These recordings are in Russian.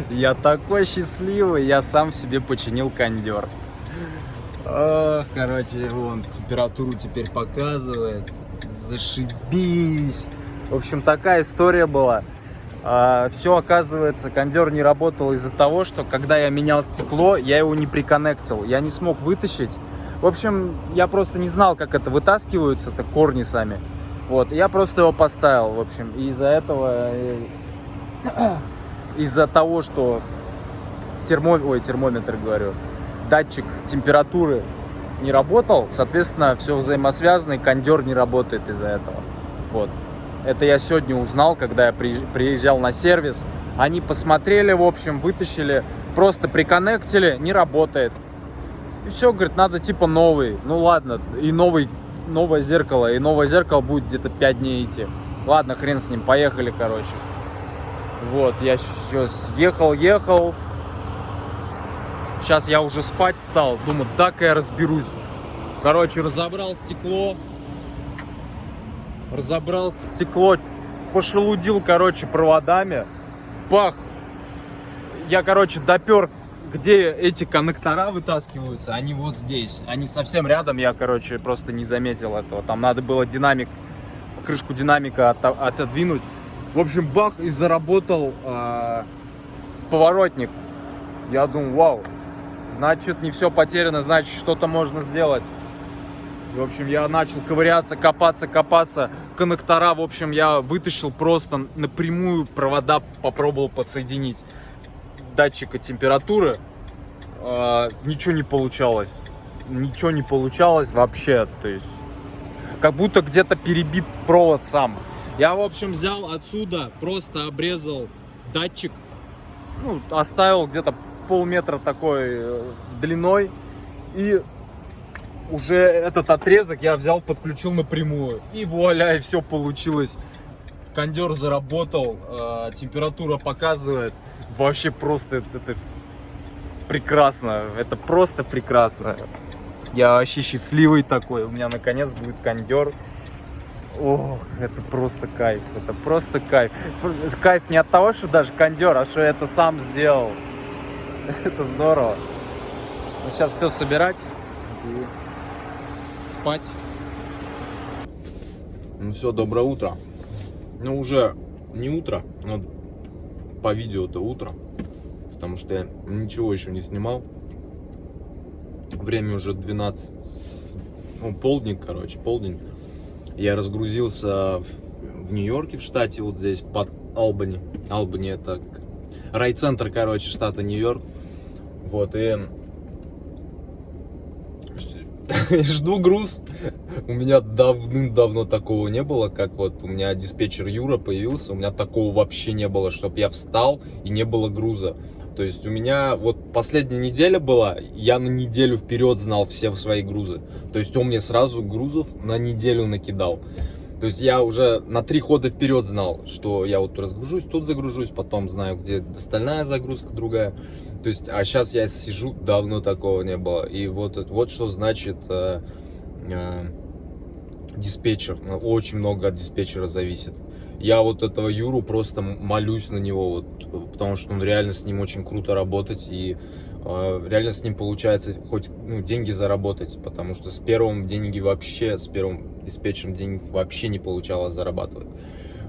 Я такой счастливый, я сам себе починил кондер. Ох, короче, вон, температуру теперь показывает. Зашибись. В общем, такая история была. Все, оказывается, кондер не работал из-за того, что когда я менял стекло, я его не приконнектил. Я не смог вытащить. В общем, я просто не знал, как это вытаскиваются-то корни сами. Вот, я просто его поставил, в общем. И из-за этого, из-за того, что термометр, говорю, датчик температуры не работал, соответственно, все взаимосвязано, и кондер не работает из-за этого. Вот. Это я сегодня узнал, когда я приезжал на сервис. Они посмотрели, в общем, вытащили, просто приконнектили, не работает. И все, говорит, надо типа новый. Ну ладно, и новое зеркало, и новое зеркало будет где-то 5 дней идти. Ладно, хрен с ним, поехали, короче. Вот, я сейчас ехал. Сейчас я уже спать стал, думаю, так-ка я разберусь. Короче, разобрал стекло, пошелудил, короче, проводами. Бах! Я, короче, допер, где эти коннектора вытаскиваются. Они вот здесь. Они совсем рядом, я, короче, просто не заметил этого. Там надо было крышку динамика отодвинуть. В общем, бах, и заработал поворотник. Я думаю, вау. Значит, не все потеряно, значит, что-то можно сделать. В общем, я начал ковыряться, копаться. Коннектора, в общем, я вытащил просто напрямую, провода попробовал подсоединить. Датчика температуры. Ничего не получалось. Ничего не получалось вообще. То есть, как будто где-то перебит провод сам. Я, в общем, взял отсюда, просто обрезал датчик. Ну, оставил где-то полметра такой длиной, и уже этот отрезок я взял, подключил напрямую, и вуаля, и все получилось. Кондер заработал, температура показывает, вообще просто это прекрасно, это просто прекрасно. Я вообще счастливый такой, у меня наконец будет кондер. Ох, это просто кайф, это просто кайф. Кайф не от того, что даже кондер, а что я это сам сделал. Это здорово. Ну, сейчас все собирать и спать. Ну все, доброе утро. Ну уже не утро, но по видео-то утро. Потому что я ничего еще не снимал. Время уже 12, ну, полдень. Я разгрузился в Нью-Йорке, в штате, вот здесь под Албани. Албани — это райцентр, короче, штата Нью-Йорк. Вот, и жду груз. У меня давным-давно такого не было, как вот у меня диспетчер Юра появился. У меня такого вообще не было, чтобы я встал и не было груза. То есть у меня вот последняя неделя была, я на неделю вперед знал все свои грузы. То есть он мне сразу грузов на неделю накидал. То есть я уже на 3 хода вперед знал, что я вот разгружусь, тут загружусь, потом знаю, где остальная загрузка другая. То есть, а сейчас я сижу, давно такого не было. И вот что значит диспетчер. Очень много от диспетчера зависит. Я вот этого Юру просто молюсь на него, вот, потому что он реально с ним очень круто работать, и реально с ним получается хоть деньги заработать, потому что с первым диспетчером денег вообще не получалось зарабатывать.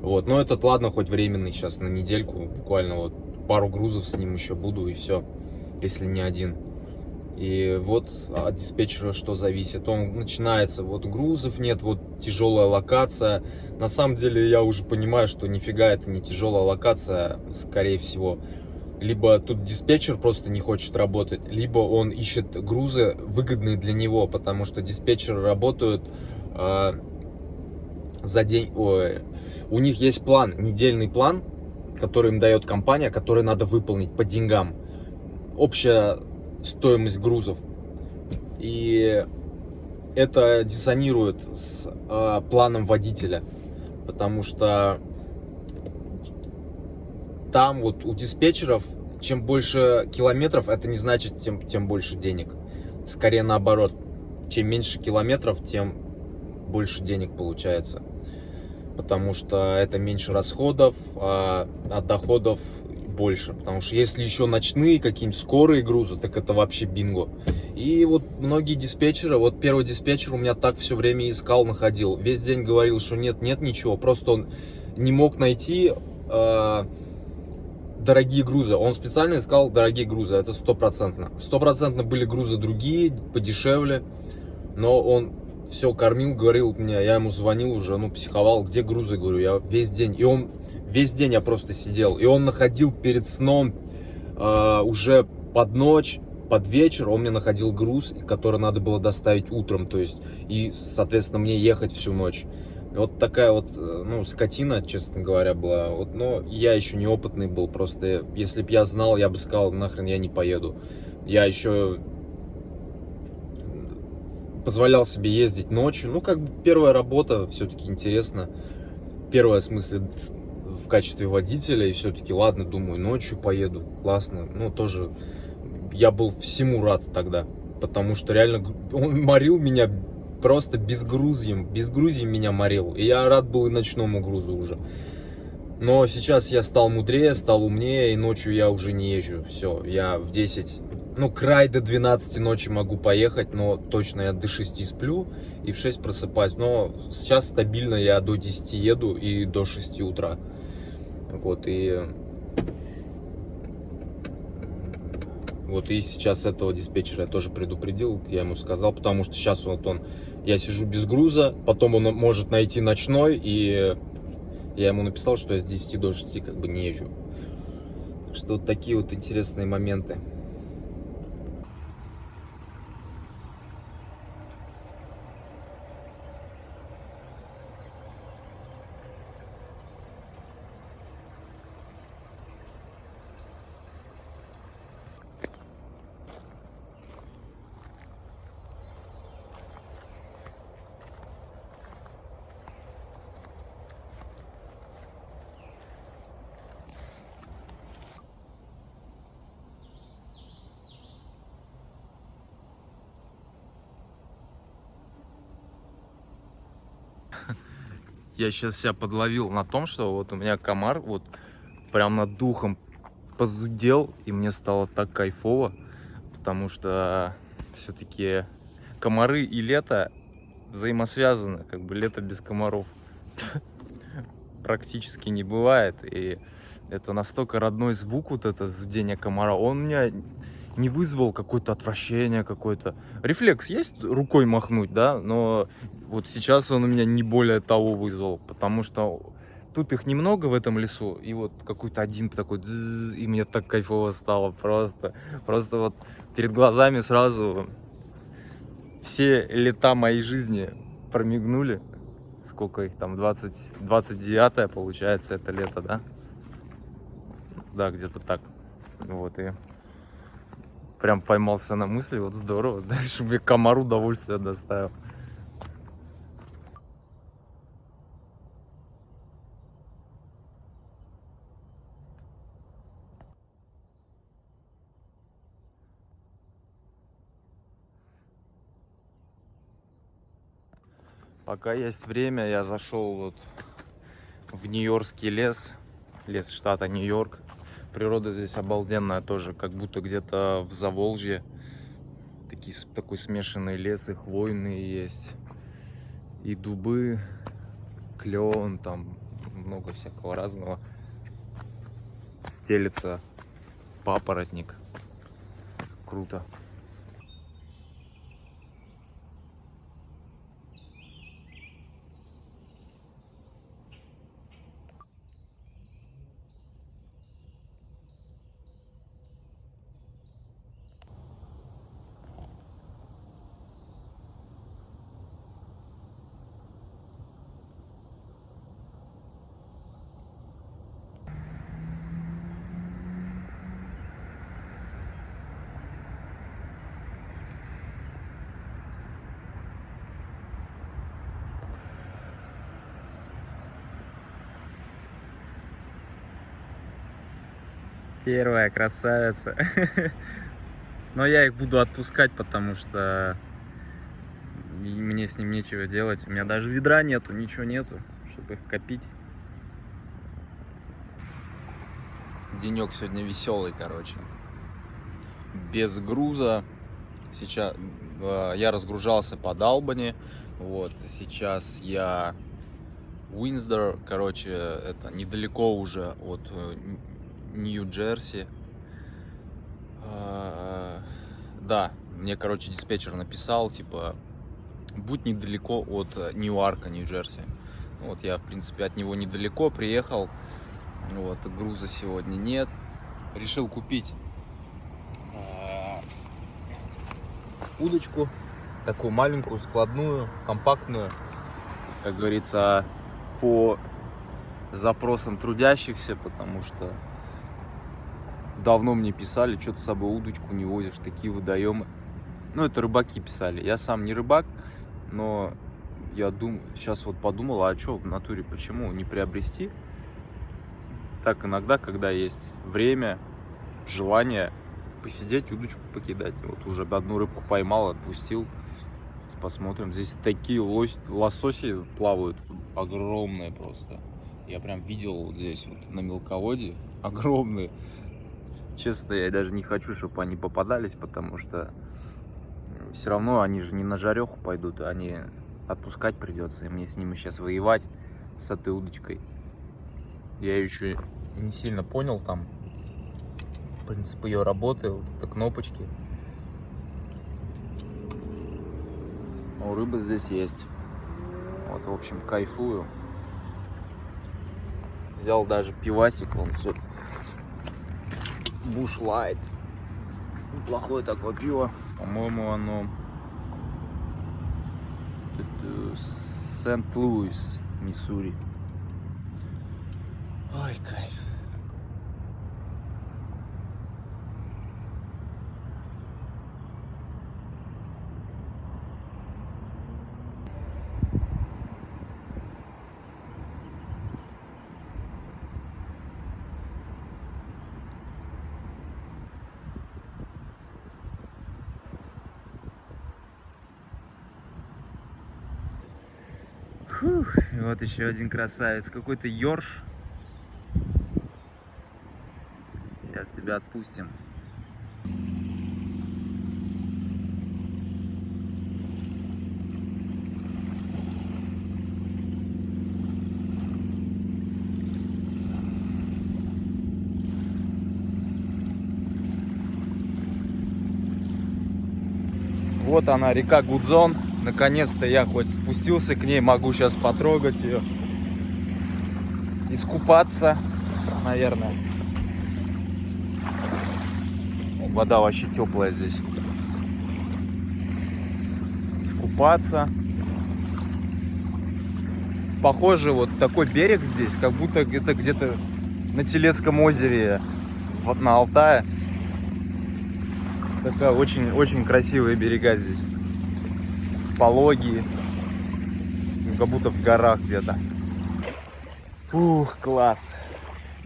Вот, но этот, ладно, хоть временный, сейчас на недельку, буквально вот пару грузов с ним еще буду, и все, если не один. И вот от диспетчера что зависит. Он начинается, вот грузов нет, вот тяжелая локация. На самом деле я уже понимаю, что нифига это не тяжелая локация, скорее всего. Либо тут диспетчер просто не хочет работать, либо он ищет грузы выгодные для него, потому что диспетчеры работают за день. У них есть план, недельный план, который им дает компания, который надо выполнить по деньгам. Общая стоимость грузов. И это диссонирует с планом водителя, потому что там вот у диспетчеров чем больше километров, это не значит тем больше денег. Скорее наоборот. Чем меньше километров, тем больше денег получается. Потому что это меньше расходов, а от доходов больше, потому что если еще ночные какие-нибудь скорые грузы, так это вообще бинго. И вот многие диспетчеры, вот первый диспетчер у меня так все время искал, находил, весь день говорил, что нет ничего, просто он не мог найти дорогие грузы, он специально искал дорогие грузы, это стопроцентно были грузы другие, подешевле, но он все кормил, говорил мне, я ему звонил уже, ну, психовал, где грузы, говорю, я весь день, весь день я просто сидел, и он находил перед сном, уже под ночь, под вечер, он мне находил груз, который надо было доставить утром, то есть, и, соответственно, мне ехать всю ночь. Вот такая вот, ну, скотина, честно говоря, была, вот, но я еще неопытный был, просто, если бы я знал, я бы сказал, нахрен я не поеду. Я еще позволял себе ездить ночью, ну, как бы первая работа, все-таки интересно, первая, в смысле, в качестве водителя, и все-таки, ладно, думаю, ночью поеду, классно, ну, тоже, я был всему рад тогда, потому что реально он морил меня просто безгрузьем меня морил, и я рад был и ночному грузу уже. Но сейчас я стал мудрее, стал умнее, и ночью я уже не езжу, все, я в 10, ну, край до 12 ночи могу поехать, но точно я до 6 сплю и в 6 просыпаюсь, но сейчас стабильно я до 10 еду и до 6 утра, вот, и сейчас этого диспетчера я тоже предупредил, я ему сказал, потому что сейчас вот я сижу без груза, потом он может найти ночной, и я ему написал, что я с 10 до 6 как бы не езжу. Так что вот такие вот интересные моменты. Я сейчас себя подловил на том, что вот у меня комар вот прям над духом позудел, и мне стало так кайфово, потому что все-таки комары и лето взаимосвязаны, как бы лето без комаров практически не бывает, и это настолько родной звук, вот это зудение комара, он у меня не вызвал какое-то отвращение, какой-то рефлекс есть рукой махнуть, да, но вот сейчас он у меня не более того вызвал, потому что тут их немного в этом лесу, и вот какой-то один такой, и мне так кайфово стало, просто вот перед глазами сразу все лета моей жизни промигнули. Сколько их там, 29-е получается это лето, да? Да, где-то так. Вот, и прям поймался на мысли, вот здорово, да, чтобы я комар удовольствие доставил. Пока есть время, я зашел вот в Нью-Йоркский лес штата Нью-Йорк. Природа здесь обалденная тоже, как будто где-то в Заволжье. Такой смешанный лес, и хвойные есть, и дубы, клен, там много всякого разного. Стелится папоротник. Круто. Первая красавица. Но я их буду отпускать, потому что мне с ним нечего делать. У меня даже ведра нету, ничего нету, чтобы их копить. Денек сегодня веселый, короче. Без груза. Сейчас я разгружался под Албани. Вот, сейчас я Уинсдор, короче, это недалеко уже от Нью-Джерси. Да, мне, короче, диспетчер написал, типа, будь недалеко от Ньюарка, Нью-Джерси. Вот, я, в принципе, от него недалеко приехал. Вот, груза сегодня нет. Решил купить удочку, такую маленькую, складную, компактную, как говорится, по запросам трудящихся, потому что давно мне писали, что ты с собой удочку не возишь, такие водоемы. Ну, это рыбаки писали. Я сам не рыбак, но я сейчас вот подумал, а что в натуре, почему не приобрести? Так иногда, когда есть время, желание посидеть, удочку покидать. Вот уже одну рыбку поймал, отпустил. Посмотрим. Здесь такие лососи плавают, огромные просто. Я прям видел вот здесь вот на мелководье, огромные. Честно, я даже не хочу, чтобы они попадались, потому что все равно они же не на жареху пойдут, они отпускать придется, и мне с ними сейчас воевать, с этой удочкой. Я ее еще не сильно понял там принцип ее работы, вот это кнопочки. Но рыба здесь есть. Вот, в общем, кайфую. Взял даже пивасик, вон все. Busch Light. Неплохое такое пиво. По-моему, оно Сент-Луис, Миссури. Ой, кайф. Фух, и вот еще один красавец, какой-то ёрш. Сейчас тебя отпустим. Вот она, река Гудзон. Наконец-то я хоть спустился к ней, могу сейчас потрогать ее. Искупаться, наверное. Вода вообще теплая здесь. Искупаться. Похоже, вот такой берег здесь, как будто это где-то на Телецком озере, вот на Алтае. Такая очень красивые берега здесь. Пологие. Как будто в горах где-то. Ух, класс.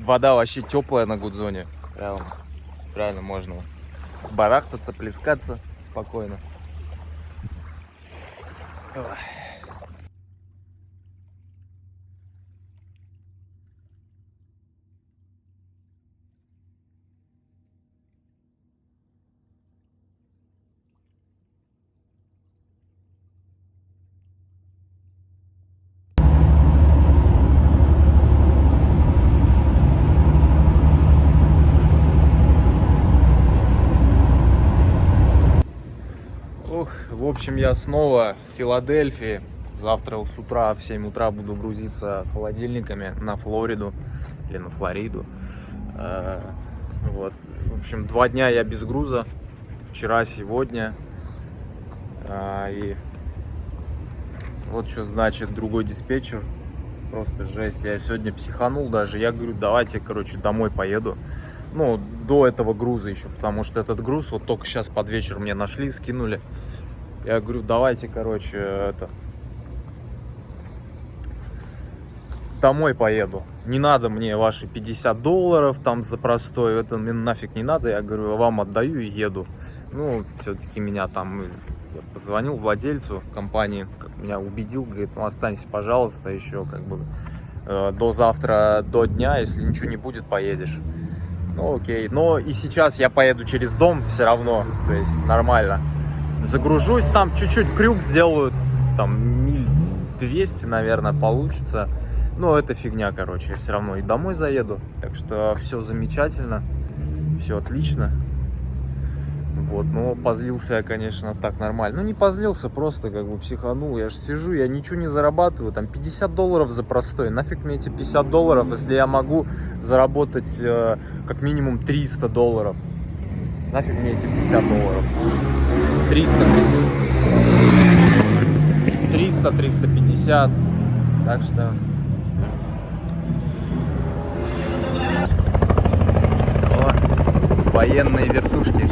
Вода вообще теплая на Гудзоне. Реально можно барахтаться, плескаться спокойно. В общем, я снова в Филадельфии. Завтра с утра в 7 утра буду грузиться холодильниками на Флориду или на Флориду. Вот. В общем, 2 дня я без груза. Вчера, сегодня. И вот что значит другой диспетчер. Просто жесть. Я сегодня психанул даже. Я говорю, давайте, короче, домой поеду. Ну, до этого груза еще, потому что этот груз вот только сейчас под вечер мне нашли, скинули. Я говорю, давайте, короче, домой поеду. Не надо мне ваши $50 там за простой, это мне нафиг не надо. Я говорю, вам отдаю и еду. Ну, все-таки меня там, я позвонил владельцу компании, меня убедил, говорит, ну останься, пожалуйста, еще как бы до завтра, до дня, если ничего не будет, поедешь. Ну окей, но и сейчас я поеду через дом все равно, то есть нормально. Загружусь там, чуть-чуть крюк сделаю, там миль 200, наверное, получится. Но это фигня, короче, я все равно и домой заеду. Так что все замечательно, все отлично. Вот, но позлился я, конечно, так нормально. Ну, не позлился, просто как бы психанул. Я же сижу, я ничего не зарабатываю. Там $50 за простой. Нафиг мне эти $50, если я могу заработать как минимум $300. Нафиг мне эти $50. 300-350. Так что... О, военные вертушки.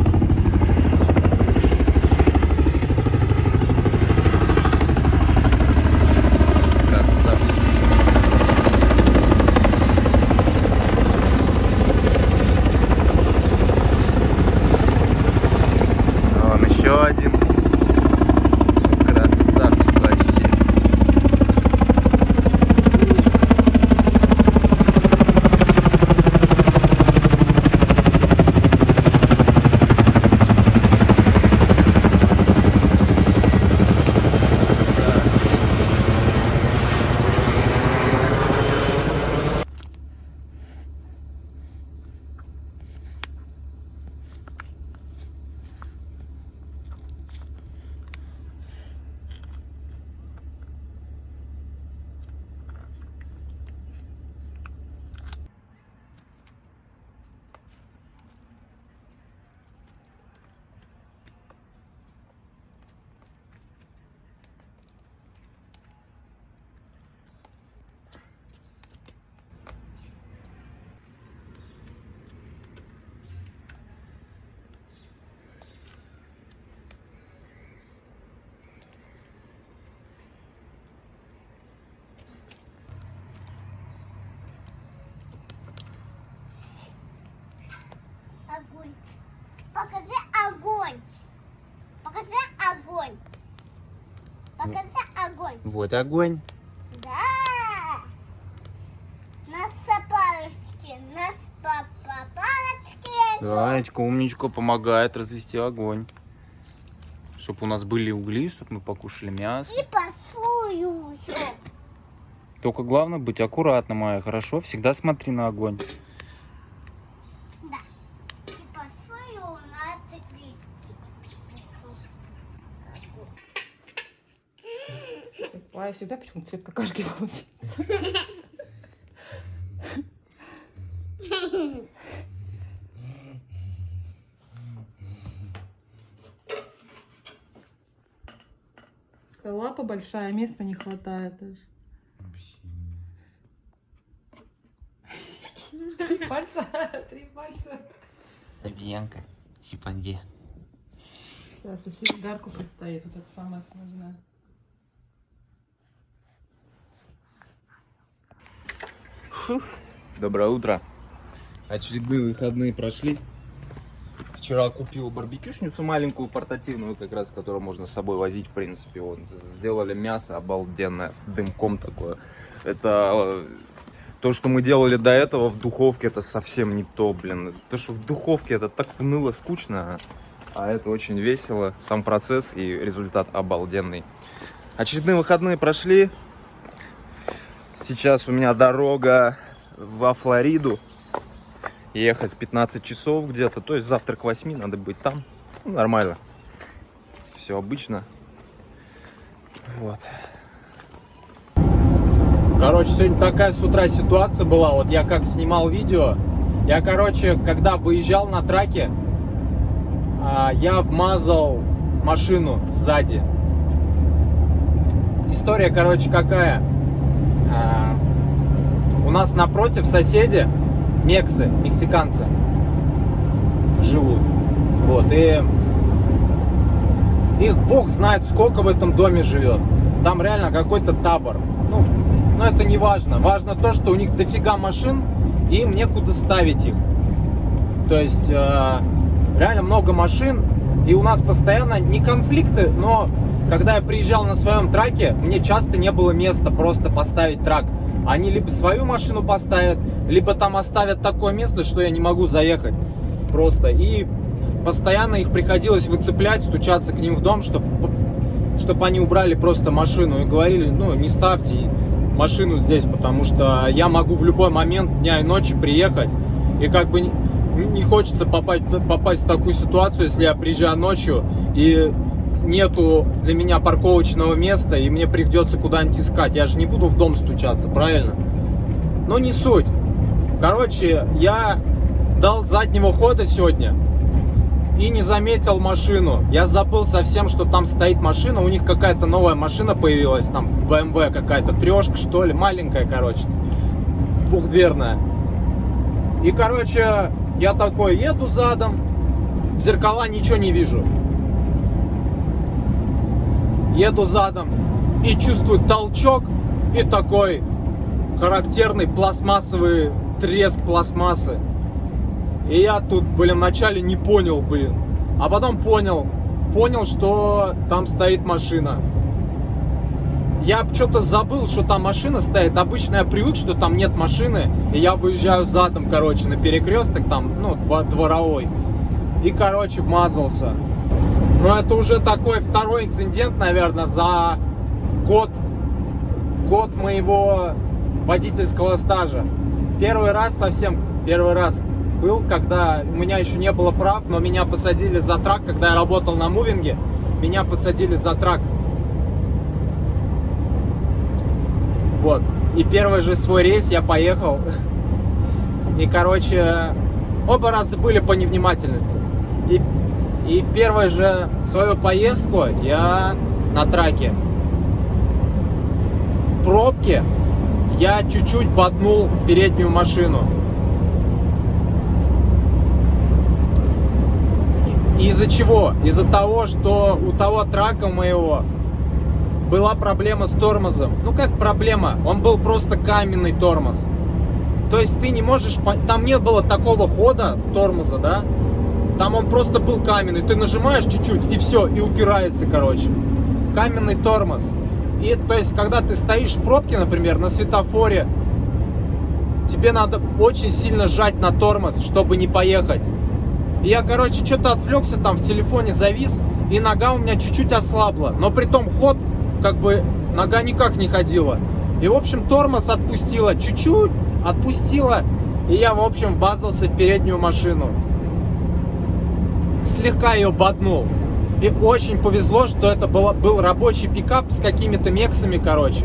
Еще один. Красавчик вообще. Огонь. Покажи огонь. Покажи огонь. Покажи огонь. Вот огонь. Да. Нас палочки. Нас палочки. Данечка, умничка, помогает развести огонь. Чтобы у нас были угли, чтобы мы покушали мясо. И послую все. Только главное быть аккуратна, моя, хорошо? Всегда смотри на огонь. Да. И послую на отогреть. А всегда почему-то цвет какашки получится. Лапа большая, места не хватает даже. Три пальца, 3 пальца. Бьянка, типа где? Сейчас еще гарку предстоит, вот это самое сложное. Доброе утро. Очередные выходные прошли. Вчера купил барбекюшницу маленькую, портативную, как раз, которую можно с собой возить, в принципе. Вот. Сделали мясо обалденное, с дымком такое. Это то, что мы делали до этого в духовке, это совсем не то, блин. То, что в духовке, это так уныло, скучно, а это очень весело. Сам процесс и результат обалденный. Очередные выходные прошли. Сейчас у меня дорога во Флориду. Ехать 15 часов где-то, то есть завтра к 8 надо быть там. Ну, нормально. Все обычно. Вот. Короче, сегодня такая с утра ситуация была. Вот я как снимал видео. Я, короче, когда выезжал на траке, я вмазал машину сзади. История, короче, какая. У нас напротив соседи мексиканцы живут. Вот, и их бог знает сколько в этом доме живет. Там реально какой-то табор. Ну это не важно. Важно то, что у них дофига машин, и им некуда ставить их. То есть реально много машин, и у нас постоянно не конфликты, но когда я приезжал на своем траке, мне часто не было места просто поставить трак. Они либо свою машину поставят, либо там оставят такое место, что я не могу заехать просто. И постоянно их приходилось выцеплять, стучаться к ним в дом, чтобы они убрали просто машину и говорили, ну, не ставьте машину здесь, потому что я могу в любой момент дня и ночи приехать. И как бы не хочется попасть в такую ситуацию, если я приезжаю ночью и нету для меня парковочного места, и мне придется куда-нибудь искать. Я же не буду в дом стучаться, правильно? Но не суть. Короче, я дал заднего хода сегодня и не заметил машину. Я забыл совсем, что там стоит машина. У них какая-то новая машина появилась, там BMW какая-то, трешка, что ли, маленькая, короче, двухдверная. И, короче, я такой еду задом, в зеркала ничего не вижу. Еду задом и чувствую толчок и такой характерный пластмассовый треск пластмассы. И я тут, вначале не понял, а потом понял, что там стоит машина. Я что-то забыл, что там машина стоит. Обычно я привык, что там нет машины, и я выезжаю задом, короче, на перекресток там, ну, дворовой. И, короче, вмазался. Но это уже такой второй инцидент, наверное, за год моего водительского стажа. Первый раз был, когда у меня еще не было прав, но меня посадили за трак, когда я работал на мувинге, меня посадили за трак. Вот. И первый же свой рейс я поехал. И, короче, оба раза были по невнимательности. И в первую же свою поездку я на траке в пробке я чуть-чуть боднул переднюю машину. Из-за чего? Из-за того, что у того трака моего была проблема с тормозом. Ну как проблема? Он был просто каменный тормоз. То есть ты не можешь... Там не было такого хода тормоза, да? Там он просто был каменный. Ты нажимаешь чуть-чуть и все, и упирается, короче. Каменный тормоз. И то есть, когда ты стоишь в пробке, например, на светофоре, тебе надо очень сильно сжать на тормоз, чтобы не поехать. И я, короче, что-то отвлекся, там в телефоне завис, и нога у меня чуть-чуть ослабла. Но при том ход, как бы, нога никак не ходила. И, в общем, тормоз отпустила, чуть-чуть отпустила, и я, в общем, вбазался в переднюю машину. Слегка ее боднул. И очень повезло, что это был рабочий пикап с какими-то мексами, короче.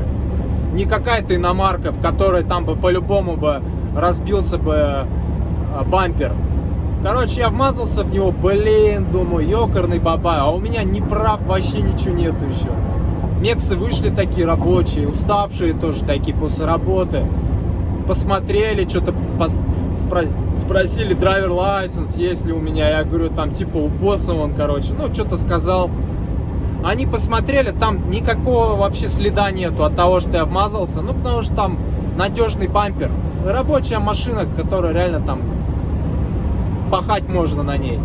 Не какая-то иномарка, в которой там бы по-любому бы разбился бы бампер. Короче, я вмазался в него, думаю, ёкарный бабай, а у меня ни прав, вообще ничего нету еще. Мексы вышли такие рабочие, уставшие тоже такие после работы. Посмотрели, что-то спросили драйвер лайсенс, есть ли у меня. Я говорю, там типа у босса он, короче, ну что-то сказал. Они посмотрели, там никакого вообще следа нету от того, что я вмазался. Ну потому что там надежный бампер. Рабочая машина, которая реально там пахать можно на ней.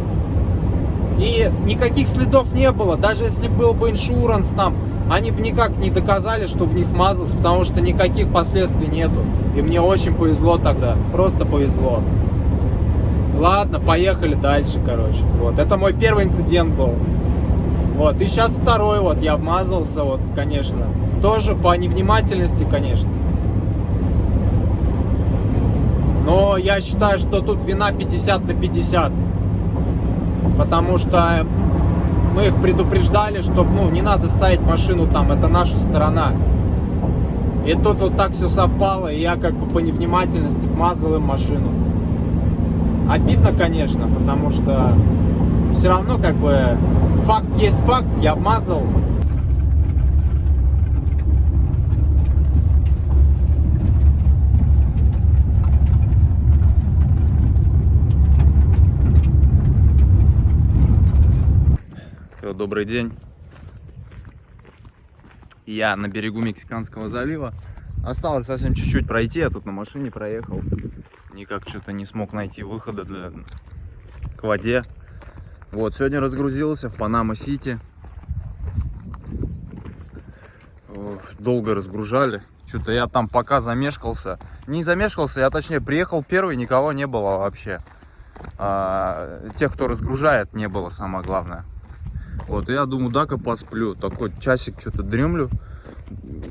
И никаких следов не было. Даже если был бы иншуранс там, они бы никак не доказали, что в них вмазался, потому что никаких последствий нету. И мне очень повезло тогда. Просто повезло. Ладно, поехали дальше, короче. Вот. Это мой первый инцидент был. Вот. И сейчас второй вот. Я вмазался, вот, конечно. Тоже по невнимательности, конечно. Но я считаю, что тут вина 50/50. Потому что мы их предупреждали, что не надо ставить машину там, это наша сторона. И тут вот так все совпало, и я как бы по невнимательности вмазал им машину. Обидно, конечно, потому что все равно как бы факт есть факт, я вмазал. Добрый день. Я на берегу Мексиканского залива. Осталось совсем чуть-чуть пройти, я тут на машине проехал. Никак что-то не смог найти выхода к воде. Вот, сегодня разгрузился в Панама-Сити. долго разгружали. Что-то я там пока замешкался. Не замешкался, я точнее приехал первый, никого не было вообще. Тех, кто разгружает, не было, самое главное. Вот, и я думаю, дай-ка посплю. Такой часик что-то дремлю.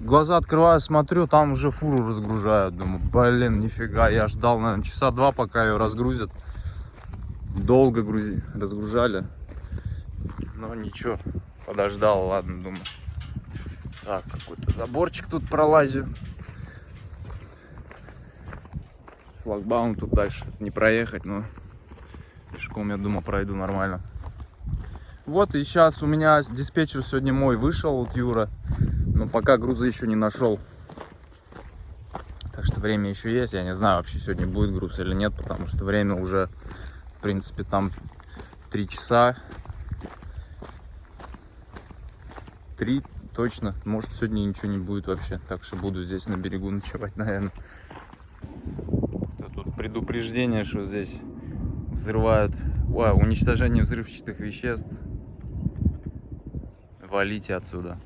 Глаза открываю, смотрю, там уже фуру разгружают. Думаю, блин, нифига. Я ждал, наверное, часа 2, пока ее разгрузят. Долго разгружали. Но ничего, подождал, ладно, думаю. Так, какой-то заборчик тут пролазю. Шлагбаум тут дальше не проехать, но пешком, я думаю, пройду нормально. Вот, и сейчас у меня диспетчер сегодня мой вышел, вот Юра. Но пока грузы еще не нашел. Так что время еще есть. Я не знаю, вообще сегодня будет груз или нет, потому что время уже, в принципе, там 3 часа. 3 точно. Может, сегодня ничего не будет вообще. Так что буду здесь на берегу ночевать, наверное. Тут предупреждение, что здесь взрывают. Уничтожение взрывчатых веществ. Валите отсюда.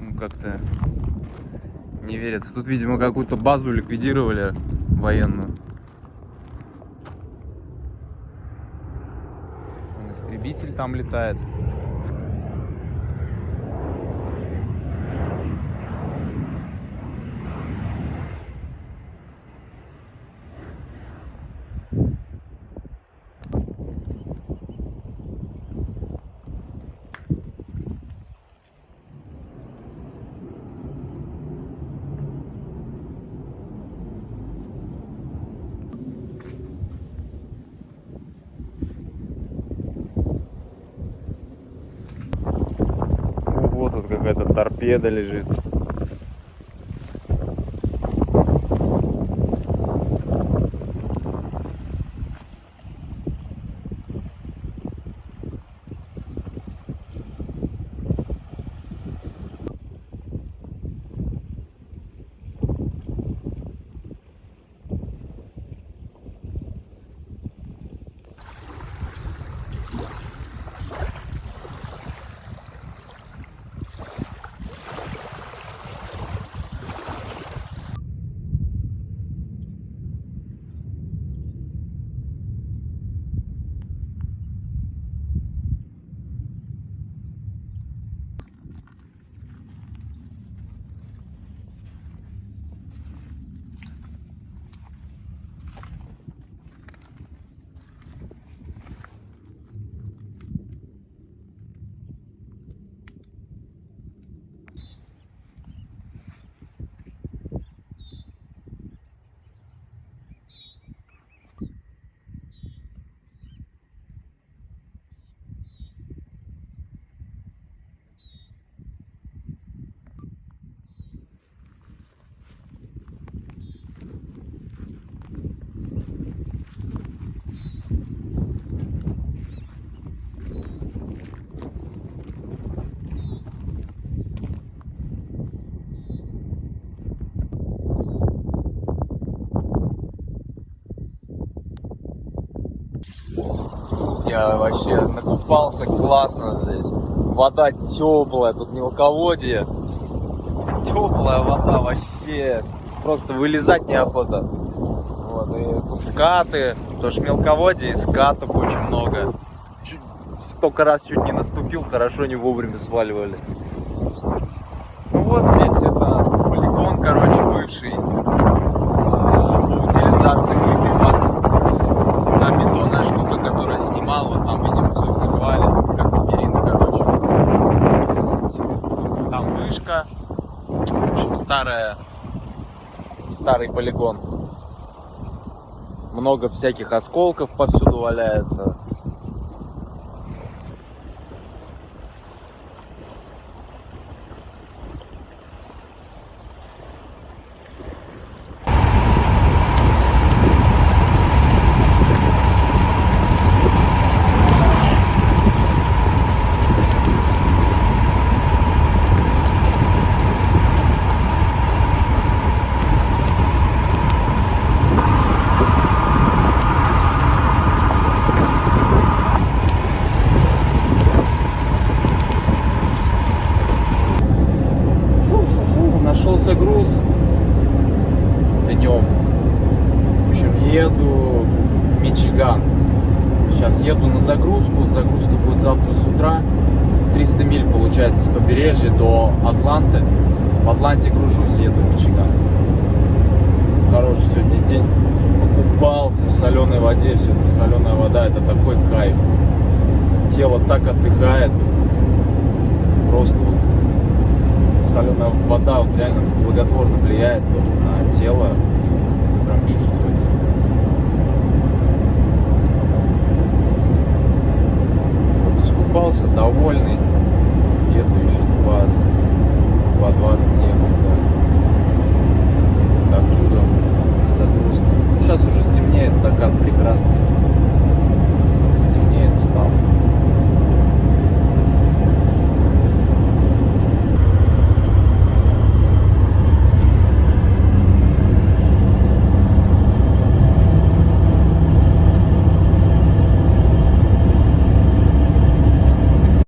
Ну, как-то не верится. Тут, видимо, какую-то базу ликвидировали военную. Истребитель там летает. Вот тут какая-то торпеда лежит. Я вообще накупался классно здесь. Вода теплая, тут мелководье. Теплая вода вообще. Просто вылезать неохота. Вот, и тут скаты, потому что мелководье и скатов очень много. Столько раз чуть не наступил, хорошо не вовремя сваливали. Ну вот здесь это полигон, короче, бывший по утилизации боеприпасов. Там бетонная штука, которая снимала, там, видимо, все взрывали, как лабиринт, короче. Там вышка, в общем, старый полигон. Много всяких осколков повсюду валяется. еду на загрузку. Загрузка будет завтра с утра. 300 миль получается с побережья до Атланты. В Атланте гружусь, еду в Мичиган. Хороший сегодня день. Покупался в соленой воде. Все-таки соленая вода — это такой кайф. Тело так отдыхает. Просто соленая вода вот реально благотворно влияет на тело. Это прям чувствуется. Вот искупался, довольный.